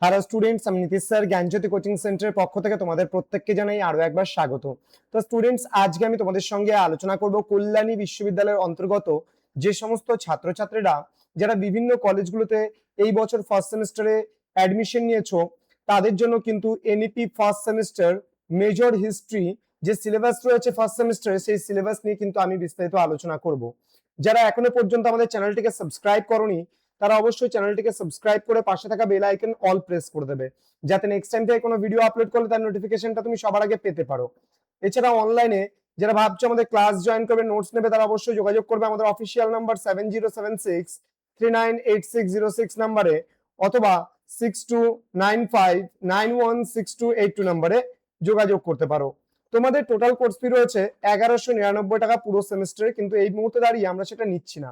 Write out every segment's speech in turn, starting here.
Hello students, আমি Nitish sir জ্ঞানজ্যোতি coaching সেন্টারের পক্ষ থেকে তোমাদের প্রত্যেককে জানাই আরো একবার স্বাগত। তো স্টুডেন্টস, আজকে আমি তোমাদের সঙ্গে আলোচনা করব কল্যাণী বিশ্ববিদ্যালয়ের অন্তর্গত যে সমস্ত ছাত্রছাত্রীরা যারা বিভিন্ন কলেজগুলোতে এই বছর ফার্স্ট সেমিস্টারে অ্যাডমিশন নিয়েছো, তাদের জন্য কিন্তু NEP first semester major history যে সিলেবাস রয়েছে ফার্স্ট সেমিস্টারে, সেই সিলেবাস নিয়ে কিন্তু আমি বিস্তারিত আলোচনা করব। যারা এখনো পর্যন্ত আমাদের চ্যানেলটিকে সাবস্ক্রাইব করোনি, তারা অবশ্যই চ্যানেলটিকে সাবস্ক্রাইব করে পাশে থাকা বেল আইকন অল প্রেস করে দেবে, যাতে নেক্সট টাইম থেকে কোনো ভিডিও আপলোড করলে তার নোটিফিকেশনটা তুমি সবার আগে পেতে পারো। এছাড়া অনলাইনে যারা ভাবছো আমাদের ক্লাস জয়েন করবে, নোটস নেবে, তারা অবশ্যই যোগাযোগ করবে আমাদের অফিসিয়াল নাম্বার 7076398606 নাম্বারে, অথবা 6295916282 নাম্বারে যোগাযোগ করতে পারো। তোমাদের টোটাল কোর্স ফি রয়েছে 1199 টাকা পুরো সেমিস্টারে, কিন্তু এই মুহূর্তে দাঁড়িয়ে আমরা সেটা নিচ্ছি না।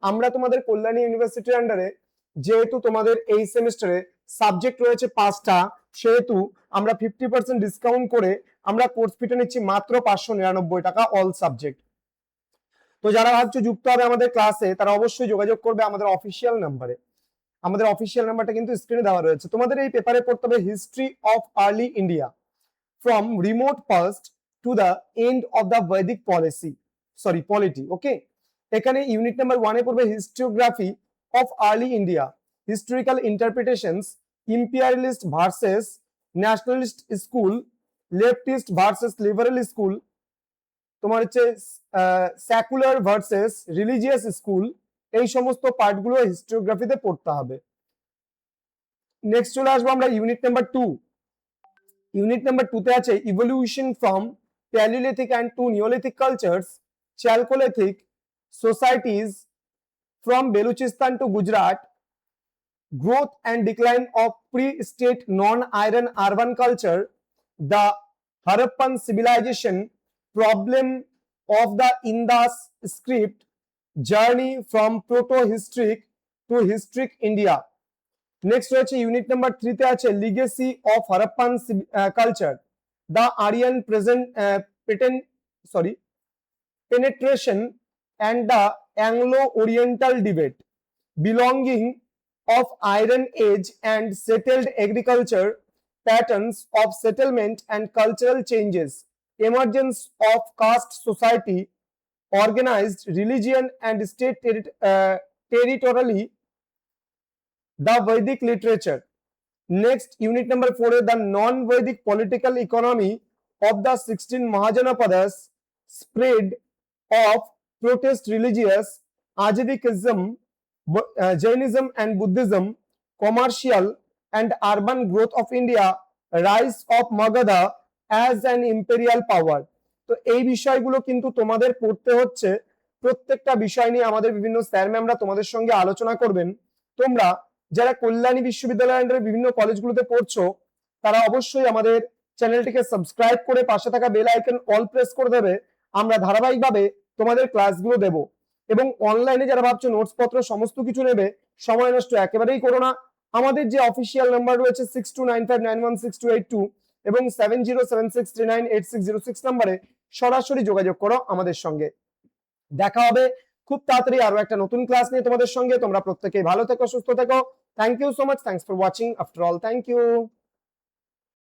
আমরা তোমাদের কল্যাণী ইউনিভার্সিটির আন্ডারে, যেহেতু তোমাদের এই সেমিস্টারে সাবজেক্ট রয়েছে 5টা, সেহেতু আমরা 50% ডিসকাউন্ট করে আমরা কোর্স ফিটা নিচ্ছি মাত্র 599 টাকা অল সাবজেক্ট। তো যারা ভাবছো যুক্ত হবে আমাদের ক্লাসে, তারা অবশ্যই যোগাযোগ করবে আমাদের অফিসিয়াল নাম্বারে। আমাদের অফিসিয়াল নাম্বারটা কিন্তু স্ক্রিনে দেওয়া রয়েছে। তোমাদের এই পেপারে পড়তে হবে history of early India from remote past to the end of the Vedic polity. Okay, এখানে ইউনিট নাম্বার 1-এ পড়বে historiography of early India, historical interpretations, imperialist versus nationalist school, leftist versus liberal school, তোমার হচ্ছে সেকুলার ভার্সেস রিলিজিয়াস স্কুল, এই সমস্ত পার্টগুলো হিস্টোগ্রাফিতে পড়তে হবে। নেক্সট চলে আসবো আমরা ইউনিট নাম্বার 2। ইউনিট নাম্বার 2-তে আছে evolution from palaeolithic and to neolithic cultures, Chalcolithic societies from Baluchistan to Gujarat, growth and decline of pre-state non-iron urban culture, the Harappan civilization, problem of the Indus script, journey from proto-historic to historic India. Next রয়েছে unit number 3-তে আছে legacy of Harappan culture, the Aryan penetration and the Anglo-Oriental debate, belonging of Iron Age and settled agriculture, patterns of settlement and cultural changes, emergence of caste society, organized religion and state territorially, the Vedic literature. Next, unit number 4, the non-Vedic political economy of the 16 Mahajanapadas, spread of protest religious, Ajivikism, Jainism and Buddhism, commercial and urban growth of India, rise of Magadha as an imperial power. তো এই বিষয়গুলো কিন্তু তোমাদের পড়তে হচ্ছে। প্রত্যেকটা বিষয় নিয়ে আমাদের বিভিন্ন স্যার ম্যামরা তোমাদের সঙ্গে আলোচনা করবেন। তোমরা যারা কল্যাণী বিশ্ববিদ্যালয়ের আন্ডারে বিভিন্ন কলেজগুলোতে পড়ছো, তারা অবশ্যই আমাদের চ্যানেলটিকে সাবস্ক্রাইব করে পাশে থাকা বেল আইকন অল প্রেস করে দেবে। আমরা ধারাবাহিকভাবে তোমাদের ক্লাসগুলো দেব। এবং অনলাইনে যারা ভাবছো নোটস পত্র সমস্ত কিছু নেবে, সময় নষ্ট একেবারেই করো না। আমাদের যে অফিসিয়াল নাম্বার রয়েছে 6295916282 এবং 7076398606 নাম্বারে সরাসরি যোগাযোগ করো আমাদের সঙ্গে। দেখা হবে খুব তাড়াতাড়ি আরো একটা নতুন ক্লাস নিয়ে তোমাদের সঙ্গে। তোমরা প্রত্যেকেই ভালো থেকো, সুস্থ থেকো। Thank you so much. Thanks for watching. After all, thank you.